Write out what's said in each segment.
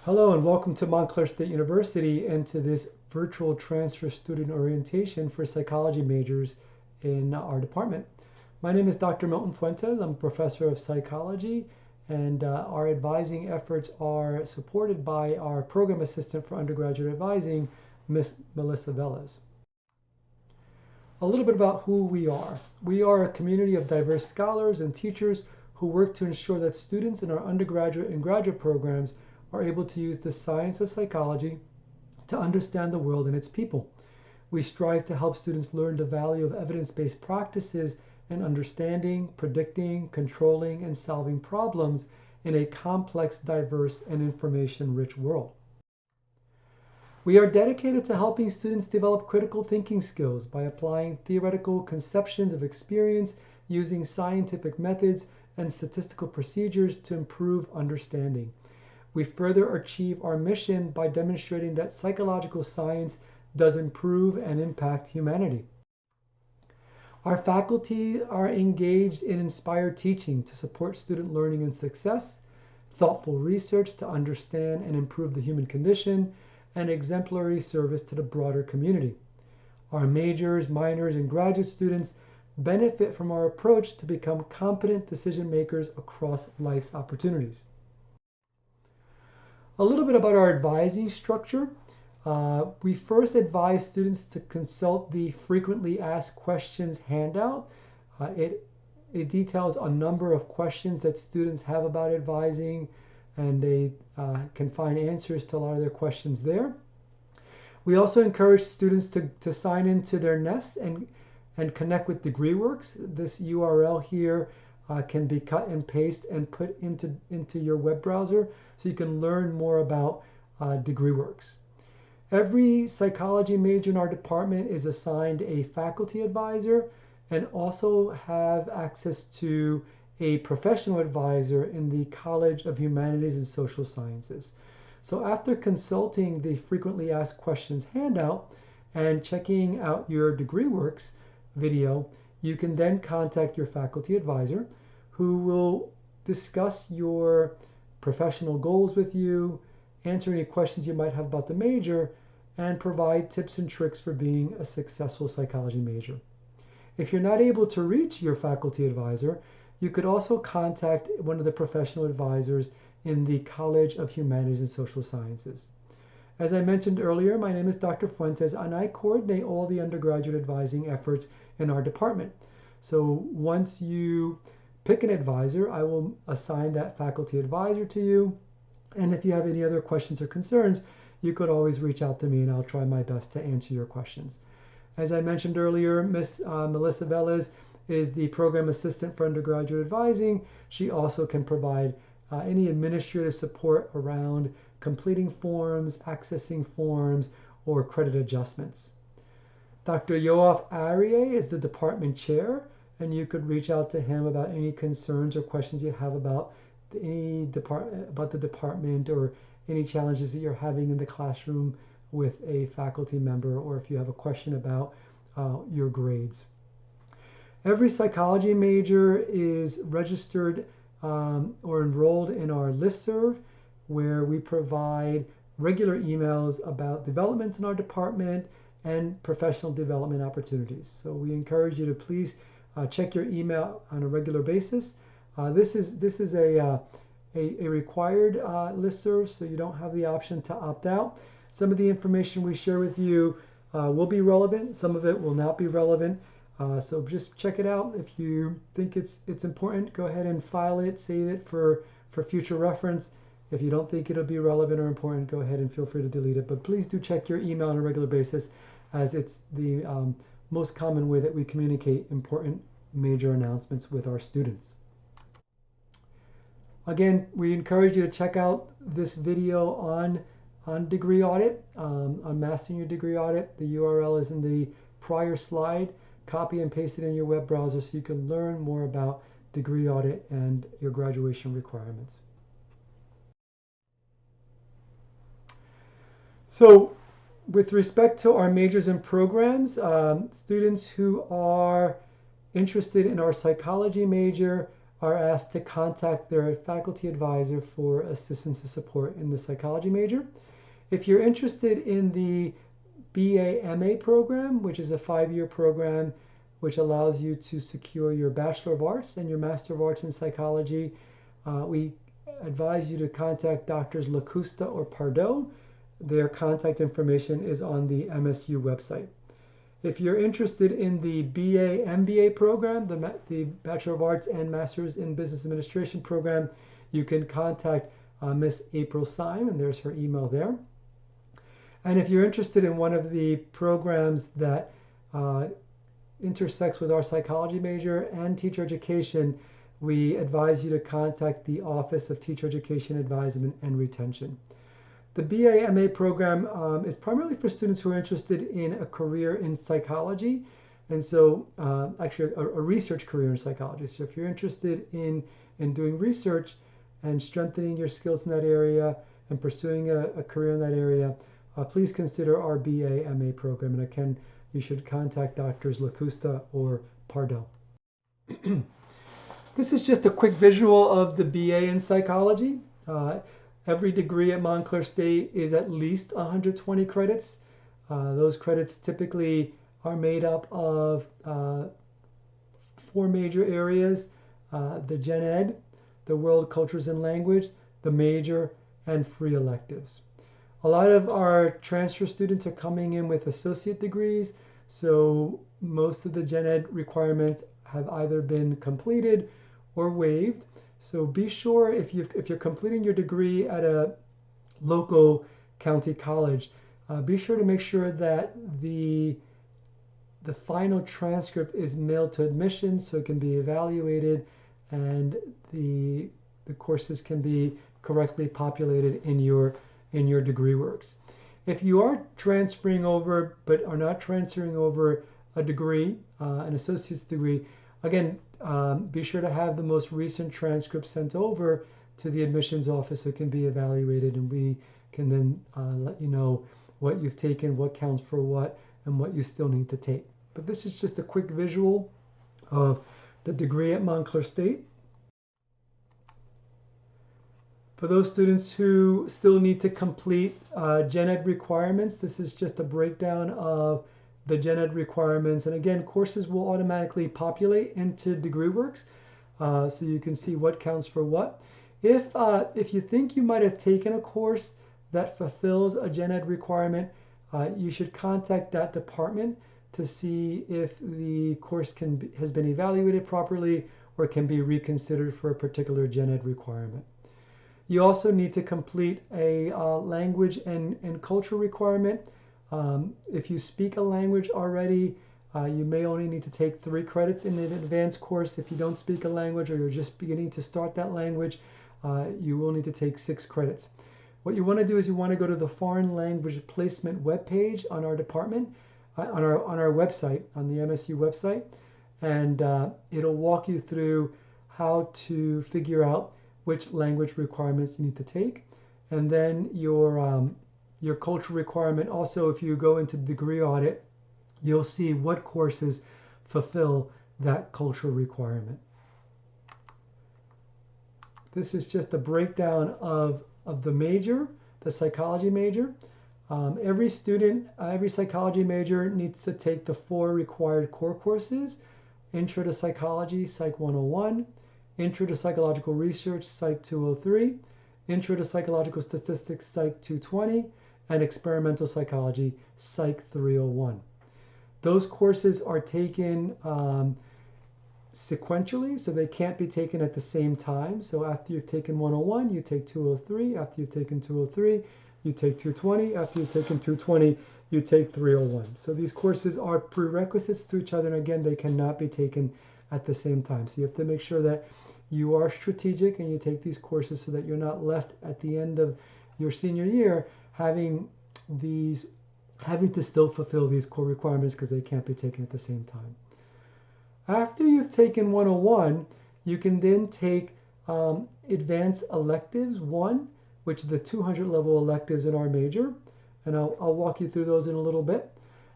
Hello and welcome to Montclair State University and to this virtual transfer student orientation for psychology majors in our department. My name is Dr. Milton Fuentes. I'm a professor of psychology, and our advising efforts are supported by our program assistant for undergraduate advising, Miss Melissa Velez. A little bit about who we are. We are a community of diverse scholars and teachers who work to ensure that students in our undergraduate and graduate programs are able to use the science of psychology to understand the world and its people. We strive to help students learn the value of evidence-based practices in understanding, predicting, controlling, and solving problems in a complex, diverse, and information-rich world. We are dedicated to helping students develop critical thinking skills by applying theoretical conceptions of experience using scientific methods and statistical procedures to improve understanding. We further achieve our mission by demonstrating that psychological science does improve and impact humanity. Our faculty are engaged in inspired teaching to support student learning and success, thoughtful research to understand and improve the human condition, and exemplary service to the broader community. Our majors, minors, and graduate students benefit from our approach to become competent decision makers across life's opportunities. A little bit about our advising structure. We first advise students to consult the frequently asked questions handout. It details a number of questions that students have about advising, and they can find answers to a lot of their questions there. We also encourage students to sign into their nests and connect with DegreeWorks. This URL here can be cut and paste and put into your web browser so you can learn more about DegreeWorks. Every psychology major in our department is assigned a faculty advisor and also have access to a professional advisor in the College of Humanities and Social Sciences. So after consulting the frequently asked questions handout and checking out your DegreeWorks video, you can then contact your faculty advisor, who will discuss your professional goals with you, answer any questions you might have about the major, and provide tips and tricks for being a successful psychology major. If you're not able to reach your faculty advisor, you could also contact one of the professional advisors in the College of Humanities and Social Sciences. As I mentioned earlier, my name is Dr. Fuentes, and I coordinate all the undergraduate advising efforts in our department. So once you pick an advisor, I will assign that faculty advisor to you. And if you have any other questions or concerns, you could always reach out to me and I'll try my best to answer your questions. As I mentioned earlier, Miss Melissa Velez is the program assistant for undergraduate advising. She also can provide any administrative support around completing forms, accessing forms, or credit adjustments. Dr. Yoav Aryeh is the department chair, and you could reach out to him about any concerns or questions you have about the department or any challenges that you're having in the classroom with a faculty member, or if you have a question about your grades. Every psychology major is registered or enrolled in our listserv, where we provide regular emails about developments in our department and professional development opportunities. So we encourage you to please check your email on a regular basis. This is a required listserv, so you don't have the option to opt out. Some of the information we share with you will be relevant. Some of it will not be relevant. So just check it out. If you think it's important, go ahead and file it, save it for future reference. If you don't think it'll be relevant or important, go ahead and feel free to delete it. But please do check your email on a regular basis, as it's the most common way that we communicate important major announcements with our students. Again, we encourage you to check out this video on degree audit, on mastering your degree audit. The URL is in the prior slide. Copy and paste it in your web browser so you can learn more about degree audit and your graduation requirements. So with respect to our majors and programs, students who are interested in our psychology major are asked to contact their faculty advisor for assistance and support in the psychology major. If you're interested in the BA-MA program, which is a 5-year program which allows you to secure your Bachelor of Arts and your Master of Arts in Psychology, we advise you to contact Drs. Lacusta or Pardo. Their contact information is on the MSU website. If you're interested in the BA-MBA program, the Bachelor of Arts and Masters in Business Administration program, you can contact Miss April Syme, and there's her email there. And if you're interested in one of the programs that intersects with our psychology major and teacher education, we advise you to contact the Office of Teacher Education Advisement and Retention. The BA-MA program is primarily for students who are interested in a career in psychology, and so actually a research career in psychology. So if you're interested in doing research and strengthening your skills in that area and pursuing a career in that area, please consider our BA-MA program. And again, you should contact Drs. Lacusta or Pardo. This is just a quick visual of the BA in psychology. Every degree at Montclair State is at least 120 credits. Those credits typically are made up of 4 major areas: the Gen Ed, the World Cultures and Language, the major, and free electives. A lot of our transfer students are coming in with associate degrees, so most of the Gen Ed requirements have either been completed or waived. So be sure if you're completing your degree at a local county college, be sure to make sure that the final transcript is mailed to admissions so it can be evaluated and the courses can be correctly populated in your degree works. If you are transferring over but are not transferring over a degree, an associate's degree, again, be sure to have the most recent transcript sent over to the admissions office so it can be evaluated, and we can then let you know what you've taken, what counts for what, and what you still need to take. But this is just a quick visual of the degree at Montclair State. For those students who still need to complete Gen Ed requirements, this is just a breakdown of the Gen Ed requirements. And again, courses will automatically populate into DegreeWorks, so you can see what counts for what. If you think you might have taken a course that fulfills a Gen Ed requirement, you should contact that department to see if the course has been evaluated properly or can be reconsidered for a particular Gen Ed requirement. You also need to complete a language and culture requirement. If you speak a language already, you may only need to take 3 credits in an advanced course. If you don't speak a language or you're just beginning to start that language, you will need to take 6 credits. What you want to do is you want to go to the foreign language placement webpage on our department, on our website, on the MSU website, and it'll walk you through how to figure out which language requirements you need to take. And then your culture requirement, also if you go into degree audit, you'll see what courses fulfill that cultural requirement. This is just a breakdown of the major, the psychology major. Every student, every psychology major needs to take the 4 required core courses: Intro to Psychology, Psych 101, Intro to Psychological Research, Psych 203, Intro to Psychological Statistics, Psych 220, and Experimental Psychology, Psych 301. Those courses are taken sequentially, so they can't be taken at the same time. So after you've taken 101, you take 203. After you've taken 203, you take 220. After you've taken 220, you take 301. So these courses are prerequisites to each other, and again, they cannot be taken at the same time. So you have to make sure that you are strategic and you take these courses so that you're not left at the end of your senior year having to still fulfill these core requirements because they can't be taken at the same time. After you've taken 101, you can then take Advanced Electives 1, which are the 200 level electives in our major, and I'll walk you through those in a little bit.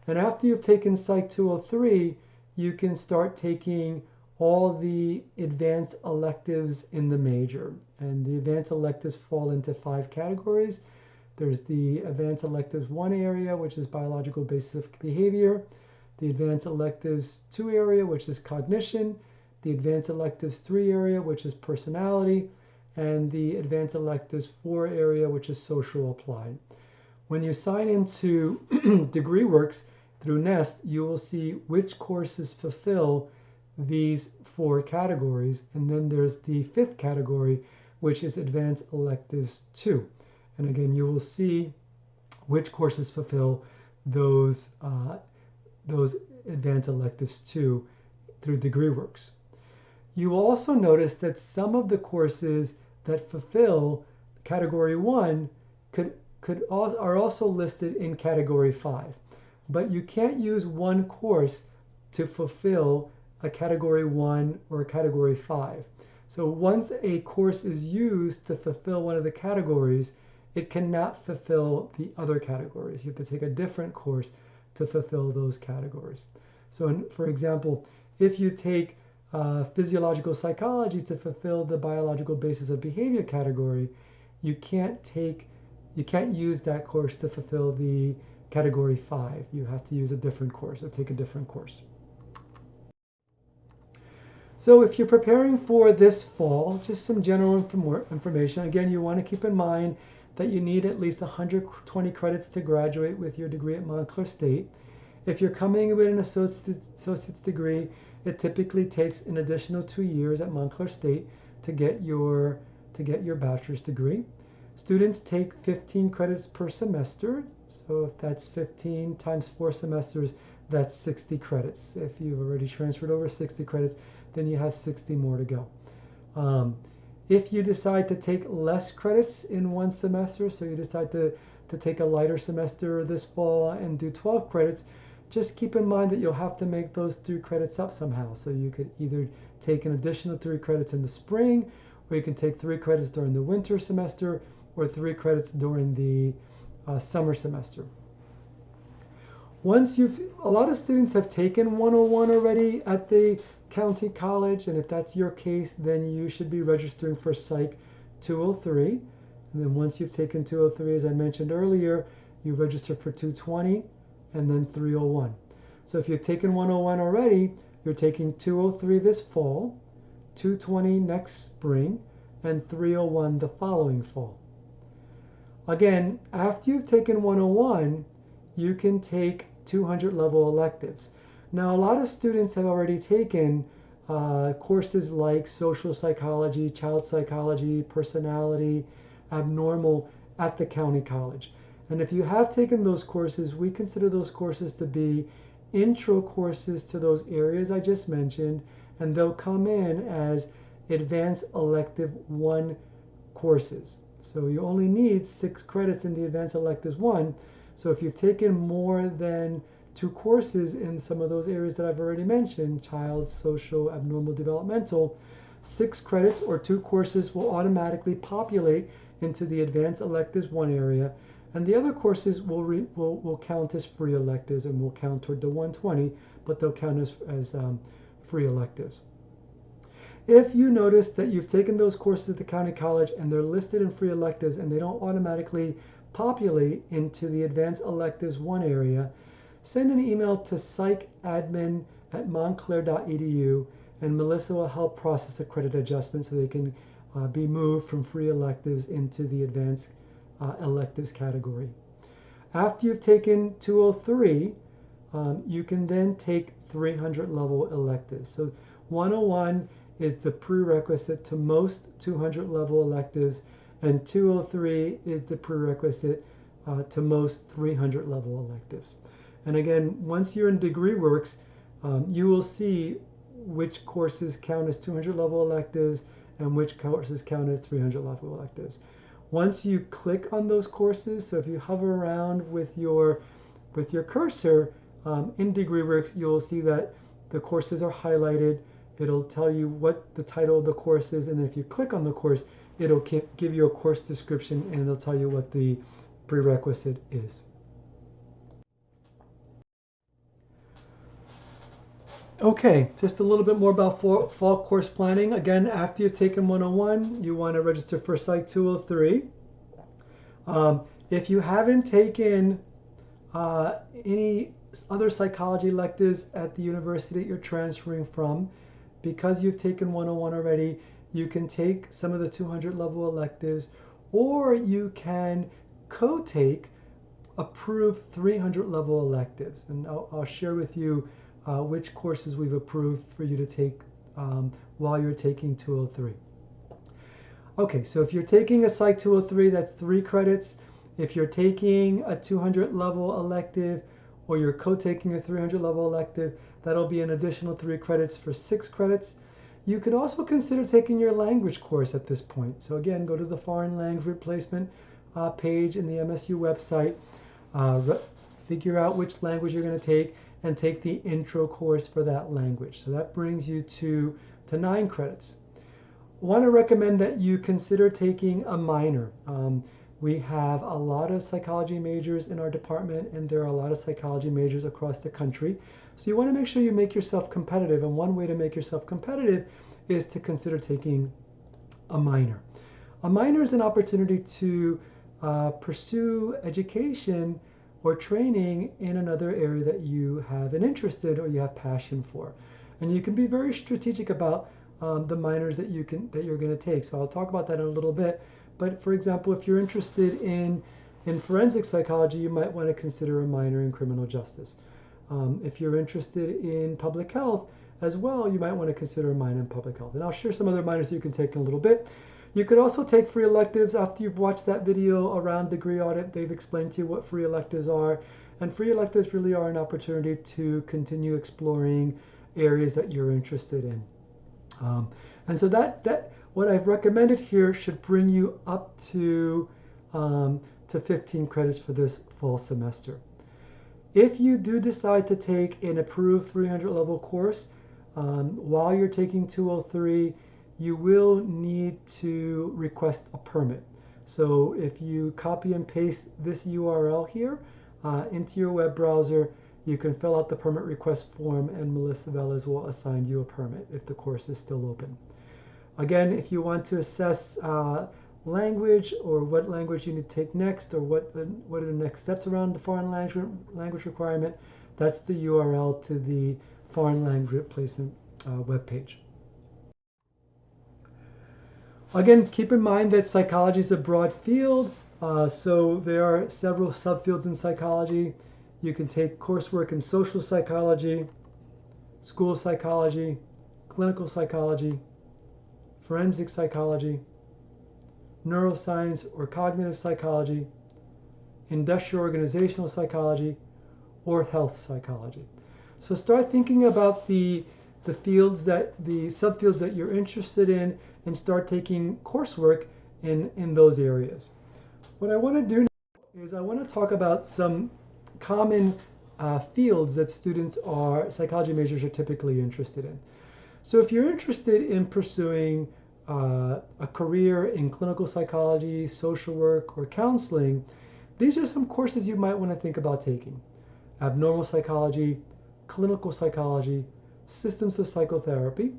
And after you've taken Psych 203, you can start taking all the advanced electives in the major. And the advanced electives fall into 5 categories. There's the advanced electives 1 area, which is biological basis of behavior, the advanced electives 2 area, which is cognition, the advanced electives 3 area, which is personality, and the advanced electives 4 area, which is social applied. When you sign into DegreeWorks through Nest, you will see which courses fulfill these 4 categories, and then there's the 5th category, which is advanced electives 2. And again, you will see which courses fulfill those advanced electives 2 through DegreeWorks. You will also notice that some of the courses that fulfill category 1 are also listed in category 5. But you can't use one course to fulfill a category 1 or a category 5. So once a course is used to fulfill one of the categories, it cannot fulfill the other categories. You have to take a different course to fulfill those categories. So for example, if you take physiological psychology to fulfill the biological basis of behavior category, you can't use that course to fulfill the category 5. You have to use a different course or take a different course. So if you're preparing for this fall, just some general information. Again, you want to keep in mind that you need at least 120 credits to graduate with your degree at Montclair State. If you're coming with an associate's degree, it typically takes an additional 2 years at Montclair State to get your bachelor's degree. Students take 15 credits per semester. So if that's 15 times 4 semesters, that's 60 credits. If you've already transferred over 60 credits, then you have 60 more to go. If you decide to take less credits in one semester, so you decide to take a lighter semester this fall and do 12 credits, just keep in mind that you'll have to make those 3 credits up somehow. So you could either take an additional 3 credits in the spring, or you can take 3 credits during the winter semester, or 3 credits during the summer semester. A lot of students have taken 101 already at the county college, and if that's your case, then you should be registering for Psych 203. And then once you've taken 203, as I mentioned earlier, you register for 220 and then 301. So if you've taken 101 already, you're taking 203 this fall, 220 next spring, and 301 the following fall. Again, after you've taken 101, you can take 200 level electives. Now, a lot of students have already taken courses like social psychology, child psychology, personality, abnormal at the county college. And if you have taken those courses, we consider those courses to be intro courses to those areas I just mentioned, and they'll come in as advanced elective 1 courses. So you only need 6 credits in the advanced electives 1. So if you've taken more than 2 courses in some of those areas that I've already mentioned, child, social, abnormal, developmental, 6 credits or 2 courses will automatically populate into the advanced electives 1 area, and the other courses will count as free electives and will count toward the 120, but they'll count as free electives. If you notice that you've taken those courses at the county college and they're listed in free electives and they don't automatically populate into the advanced electives 1 area, send an email to psychadmin@montclair.edu, and Melissa will help process a credit adjustment so they can be moved from free electives into the advanced electives category. After you've taken 203, you can then take 300 level electives. So 101 is the prerequisite to most 200 level electives, and 203 is the prerequisite to most 300 level electives. And again, once you're in DegreeWorks, you will see which courses count as 200 level electives and which courses count as 300 level electives. Once you click on those courses, so if you hover around with your cursor in DegreeWorks, you'll see that the courses are highlighted. It'll tell you what the title of the course is, and if you click on the course, it'll give you a course description, and it'll tell you what the prerequisite is. Okay, just a little bit more about fall course planning. Again, after you've taken 101, you want to register for Psych 203. If you haven't taken any other psychology electives at the university that you're transferring from, because you've taken 101 already, you can take some of the 200 level electives, or you can co-take approved 300 level electives. And I'll share with you which courses we've approved for you to take while you're taking 203. Okay, so if you're taking a Psych 203, that's 3 credits. If you're taking a 200 level elective or you're co-taking a 300 level elective, that'll be an additional 3 credits for 6 credits. You could also consider taking your language course at this point. So again, go to the foreign language replacement page in the MSU website, figure out which language you're going to take, and take the intro course for that language. So that brings you to 9 credits. I want to recommend that you consider taking a minor. We have a lot of psychology majors in our department, and there are a lot of psychology majors across the country. So you want to make sure you make yourself competitive, and one way to make yourself competitive is to consider taking a minor. A minor is an opportunity to pursue education or training in another area that you have an interest in or you have passion for. And you can be very strategic about the minors that you're going to take. So I'll talk about that in a little bit. But for example, if you're interested in forensic psychology, you might want to consider a minor in criminal justice. If you're interested in public health as well, you might want to consider a minor in public health. And I'll share some other minors you can take in a little bit. You could also take free electives after you've watched that video around degree audit. They've explained to you what free electives are. And free electives really are an opportunity to continue exploring areas that you're interested in. And so that what I've recommended here should bring you up to 15 credits for this fall semester. If you do decide to take an approved 300 level course while you're taking 203, you will need to request a permit. So if you copy and paste this URL here into your web browser, you can fill out the permit request form, and Melissa Velez will assign you a permit if the course is still open. Again, if you want to assess language or what language you need to take next, or what are the next steps around the foreign language requirement, that's the URL to the foreign language replacement webpage. Again, keep in mind that psychology is a broad field, so there are several subfields in psychology. You can take coursework in social psychology, school psychology, clinical psychology, forensic psychology, neuroscience or cognitive psychology, industrial organizational psychology, or health psychology. So start thinking about the subfields that you're interested in, and start taking coursework in those areas. What I want to do now is I want to talk about some common fields that psychology majors are typically interested in. So if you're interested in pursuing a career in clinical psychology, social work, or counseling, these are some courses you might want to think about taking: abnormal psychology, clinical psychology, systems of psychotherapy.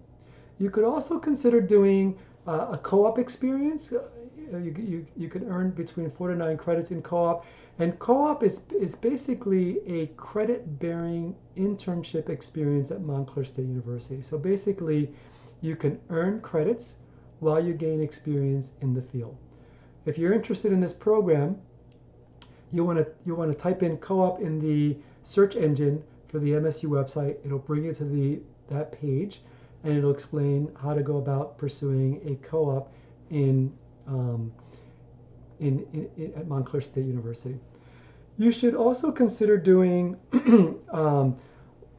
You could also consider doing a co-op experience. You can earn between 4 to 9 credits in co-op. And co-op is basically a credit-bearing internship experience at Montclair State University. So basically, you can earn credits while you gain experience in the field. If you're interested in this program, you want to type in co-op in the search engine for the MSU website. It'll bring you to that page, and it'll explain how to go about pursuing a co-op at Montclair State University. You should also consider doing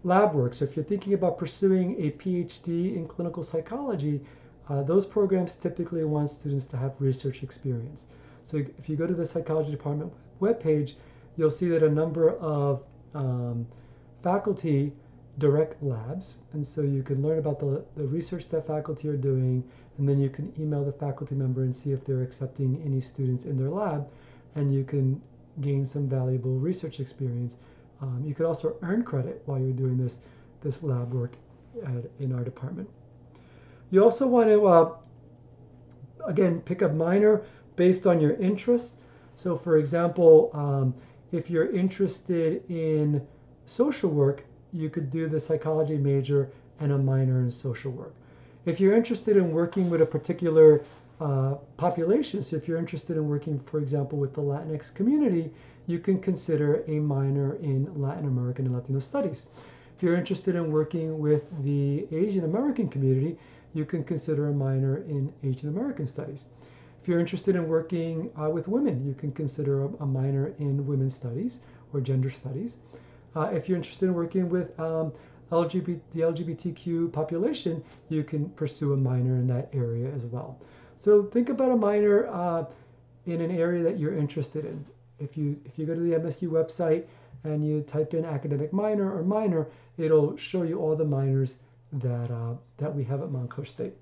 lab work. So if you're thinking about pursuing a PhD in clinical psychology, those programs typically want students to have research experience. So if you go to the psychology department webpage, you'll see that a number of faculty direct labs, and so you can learn about the research that faculty are doing, and then you can email the faculty member and see if they're accepting any students in their lab, and you can gain some valuable research experience. You could also earn credit while you're doing this lab work in our department. You also want to, again, pick a minor based on your interests. So for example, if you're interested in social work, you could do the psychology major and a minor in social work. If you're interested in working with a particular population, so if you're interested in working, for example, with the Latinx community, you can consider a minor in Latin American and Latino studies. If you're interested in working with the Asian American community, you can consider a minor in Asian American studies. If you're interested in working with women, you can consider a minor in women's studies or gender studies. If you're interested in working with the LGBTQ population, you can pursue a minor in that area as well. So think about a minor in an area that you're interested in. If you go to the MSU website and you type in academic minor or minor, it'll show you all the minors that we have at Montclair State.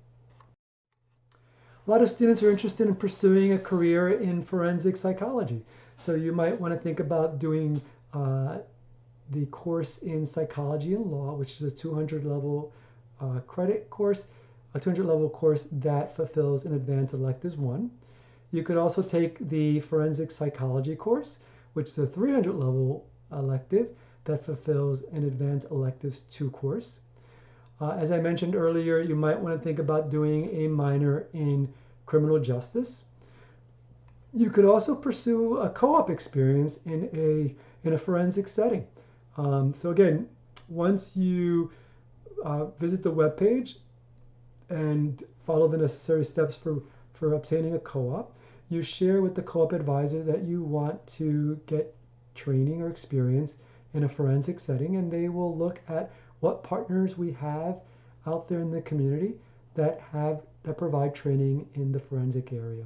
A lot of students are interested in pursuing a career in forensic psychology. So you might want to think about doing the course in psychology and law, which is a 200 level credit course, a 200 level course that fulfills an advanced electives 1. You could also take the forensic psychology course, which is a 300 level elective that fulfills an advanced electives 2 course. As I mentioned earlier, you might want to think about doing a minor in criminal justice. You could also pursue a co-op experience in a forensic setting. So again, once you visit the webpage and follow the necessary steps for obtaining a co-op, you share with the co-op advisor that you want to get training or experience in a forensic setting, and they will look at what partners we have out there in the community that provide training in the forensic area.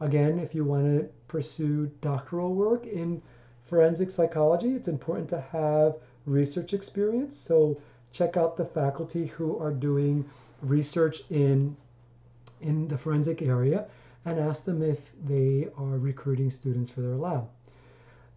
Again, if you want to pursue doctoral work in forensic psychology, it's important to have research experience. So check out the faculty who are doing research in the forensic area and ask them if they are recruiting students for their lab.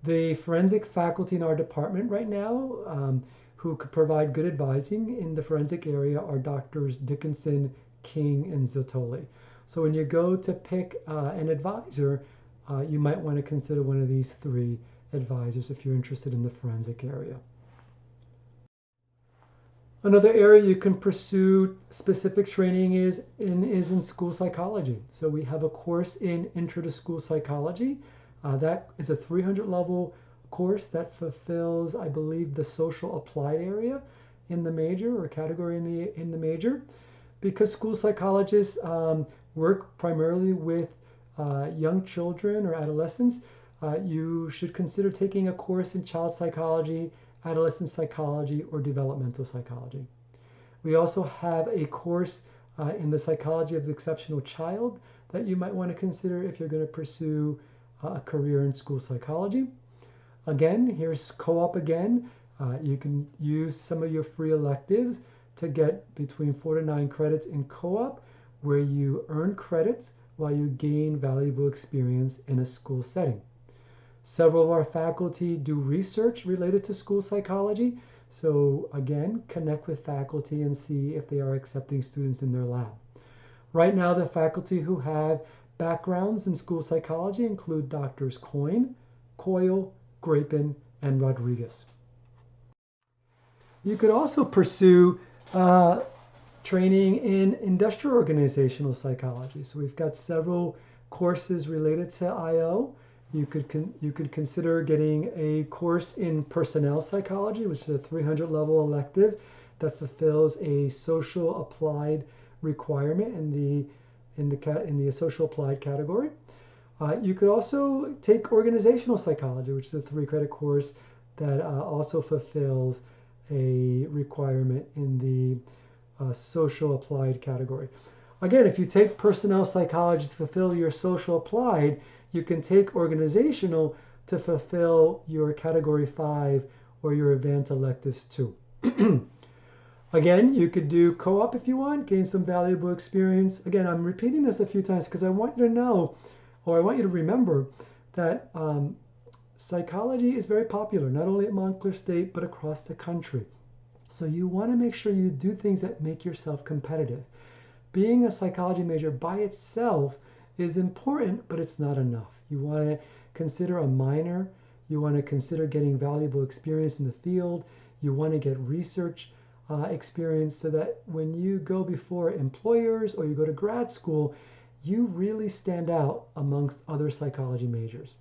The forensic faculty in our department right now who could provide good advising in the forensic area are Doctors Dickinson, King, and Zottoli. So when you go to pick an advisor, you might want to consider one of these 3 advisors if you're interested in the forensic area. Another area you can pursue specific training is in school psychology. So we have a course in Intro to School Psychology. That is a 300 level course that fulfills, I believe, the social applied area in the major or category in the major. Because school psychologists work primarily with young children or adolescents, you should consider taking a course in child psychology, adolescent psychology, or developmental psychology. We also have a course in the psychology of the exceptional child that you might want to consider if you're going to pursue a career in school psychology. Again, here's co-op again. You can use some of your free electives to get between 4 to 9 credits in co-op, where you earn credits while you gain valuable experience in a school setting. Several of our faculty do research related to school psychology. So again, connect with faculty and see if they are accepting students in their lab. Right now, the faculty who have backgrounds in school psychology include Doctors Coyne, Coyle, Grapin, and Rodriguez. You could also pursue training in industrial organizational psychology. So we've got several courses related to IO. You could consider getting a course in personnel psychology, which is a 300 level elective that fulfills a social applied requirement in the social applied category. You could also take organizational psychology, which is a 3 credit course that also fulfills a requirement in the social applied category. Again, if you take personnel psychology to fulfill your social applied, you can take organizational to fulfill your category 5 or your advanced electives 2. Again, you could do co-op if you want, gain some valuable experience. Again, I'm repeating this a few times because I want you to know, or I want you to remember, that psychology is very popular, not only at Montclair State, but across the country. So you want to make sure you do things that make yourself competitive. Being a psychology major by itself is important, but it's not enough. You want to consider a minor. You want to consider getting valuable experience in the field. You want to get research experience so that when you go before employers or you go to grad school, you really stand out amongst other psychology majors.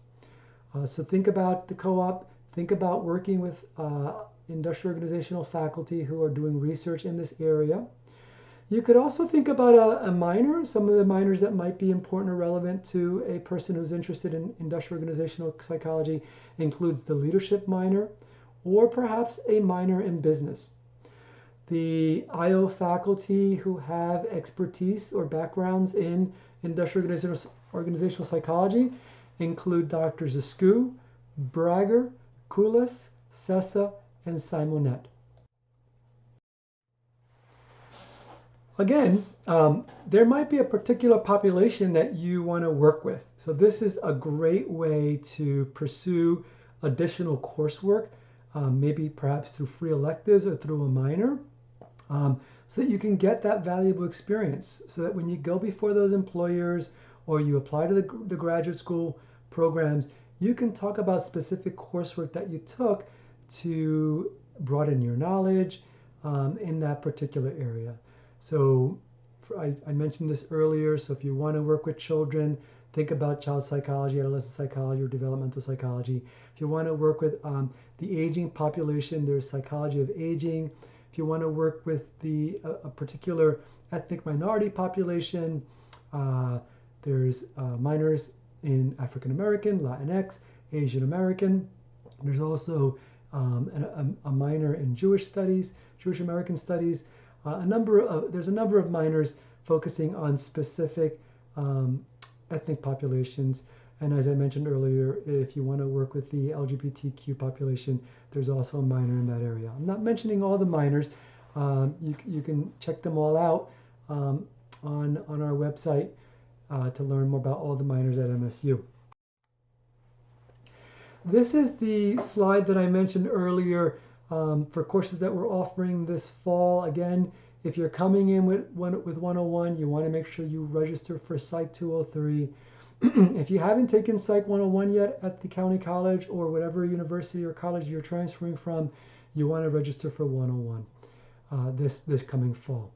So think about the co-op, think about working with industrial organizational faculty who are doing research in this area. You could also think about a minor. Some of the minors that might be important or relevant to a person who's interested in industrial organizational psychology includes the leadership minor or perhaps a minor in business. The IO faculty who have expertise or backgrounds in industrial organizational psychology include Drs. Escu, Brager, Kulis, Sessa, and Simonet. Again, there might be a particular population that you want to work with. So this is a great way to pursue additional coursework, maybe perhaps through free electives or through a minor, so that you can get that valuable experience, so that when you go before those employers or you apply to the graduate school programs, you can talk about specific coursework that you took to broaden your knowledge in that particular area. So I mentioned this earlier, so if you want to work with children, think about child psychology, adolescent psychology, or developmental psychology. If you want to work with the aging population, there's psychology of aging. If you want to work with a particular ethnic minority population, there's minors in African American, Latinx, Asian American. There's also a minor in Jewish studies, Jewish American studies. There's a number of minors focusing on specific ethnic populations. And as I mentioned earlier, if you want to work with the LGBTQ population, there's also a minor in that area. I'm not mentioning all the minors. You can check them all out on our website to learn more about all the minors at MSU. This is the slide that I mentioned earlier for courses that we're offering this fall. Again, if you're coming in with 101, you want to make sure you register for Psych 203. If you haven't taken Psych 101 yet at the county college or whatever university or college you're transferring from, you want to register for 101 this coming fall.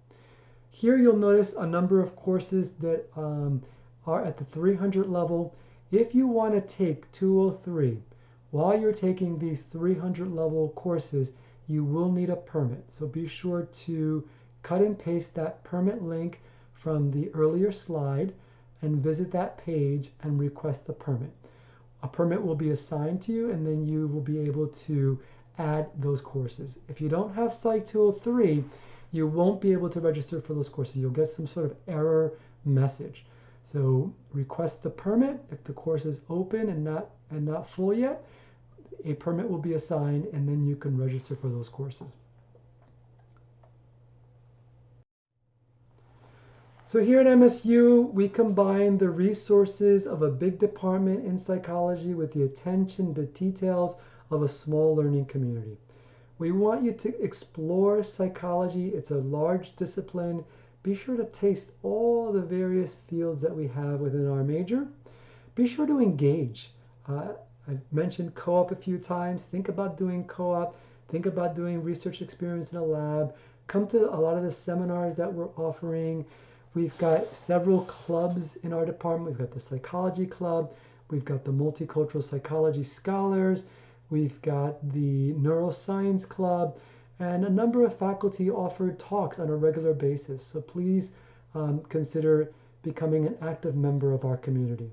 Here you'll notice a number of courses that are at the 300 level. If you want to take 203, while you're taking these 300 level courses, you will need a permit. So be sure to cut and paste that permit link from the earlier slide and visit that page and request a permit. A permit will be assigned to you, and then you will be able to add those courses. If you don't have Psych 203, you won't be able to register for those courses. You'll get some sort of error message. So request the permit. If the course is open and not full yet, a permit will be assigned, and then you can register for those courses. So here at MSU, we combine the resources of a big department in psychology with the attention to details of a small learning community. We want you to explore psychology. It's a large discipline. Be sure to taste all the various fields that we have within our major. Be sure to engage. I've mentioned co-op a few times. Think about doing co-op. Think about doing research experience in a lab. Come to a lot of the seminars that we're offering. We've got several clubs in our department. We've got the Psychology Club. We've got the Multicultural Psychology Scholars. We've got the Neuroscience Club. And a number of faculty offered talks on a regular basis. So please consider becoming an active member of our community.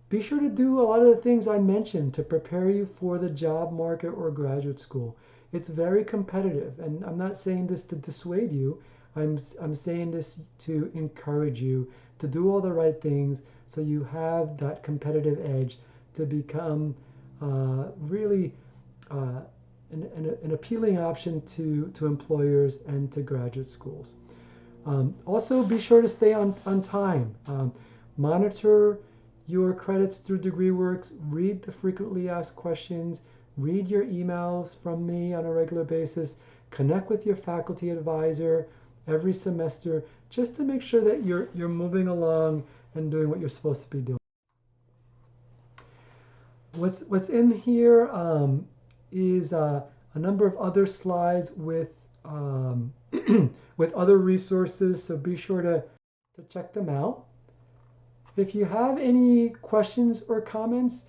Be sure to do a lot of the things I mentioned to prepare you for the job market or graduate school. It's very competitive, and I'm not saying this to dissuade you. I'm saying this to encourage you to do all the right things so you have that competitive edge to become really an appealing option to employers and to graduate schools. Also, be sure to stay on time. Monitor your credits through DegreeWorks. Read the frequently asked questions. Read your emails from me on a regular basis. connect with your faculty advisor every semester just to make sure that you're moving along and doing what you're supposed to be doing. What's in here is a number of other slides with with other resources, so be sure to check them out. If you have any questions or comments,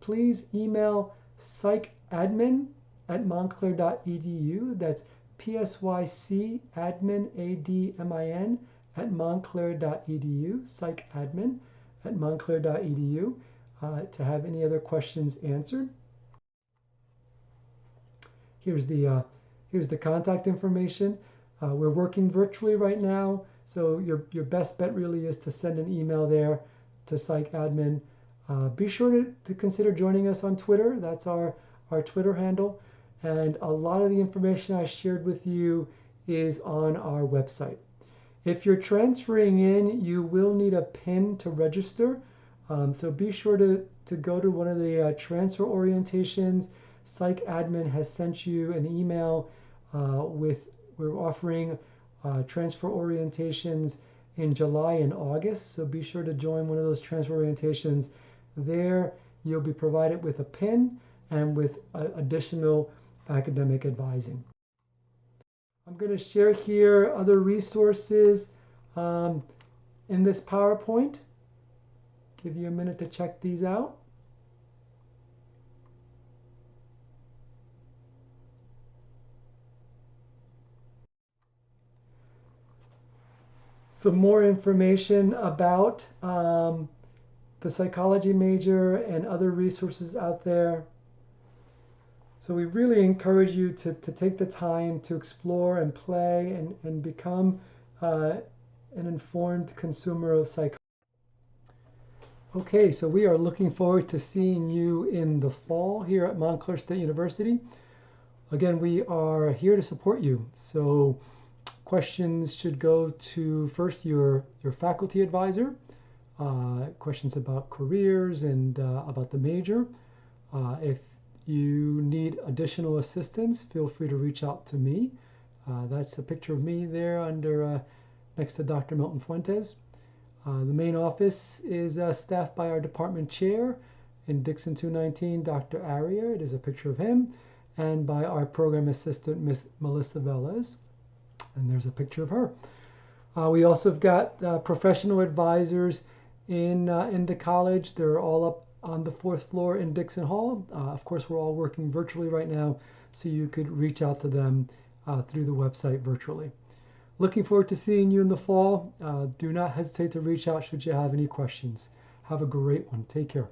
please email psychadmin@montclair.edu. That's PSYC admin, ADMIN, @montclair.edu, psychadmin@montclair.edu, to have any other questions answered. Here's the contact information. We're working virtually right now, so your best bet really is to send an email there to psychadmin. Be sure to consider joining us on Twitter. That's our Twitter handle. And a lot of the information I shared with you is on our website. If you're transferring in, you will need a PIN to register. So be sure to go to one of the transfer orientations. PsychAdmin has sent you an email we're offering transfer orientations in July and August. So be sure to join one of those transfer orientations. There you'll be provided with a PIN and with additional academic advising. I'm going to share here other resources in this PowerPoint. Give you a minute to check these out. Some more information about the psychology major and other resources out there. So we really encourage you to take the time to explore and play and become an informed consumer of psychology. Okay, so we are looking forward to seeing you in the fall here at Montclair State University. Again, we are here to support you. So questions should go to first your faculty advisor, questions about careers and about the major. If you need additional assistance, feel free to reach out to me. That's a picture of me there under next to Dr. Milton Fuentes. The main office is staffed by our department chair in Dixon 219, Dr. Arier. It is a picture of him, and by our program assistant, Miss Melissa Velez. And there's a picture of her. We also have got professional advisors in the college. They're all up on the 4th floor in Dixon Hall. Of course, we're all working virtually right now, so you could reach out to them through the website virtually. Looking forward to seeing you in the fall. Do not hesitate to reach out should you have any questions. Have a great one. Take care.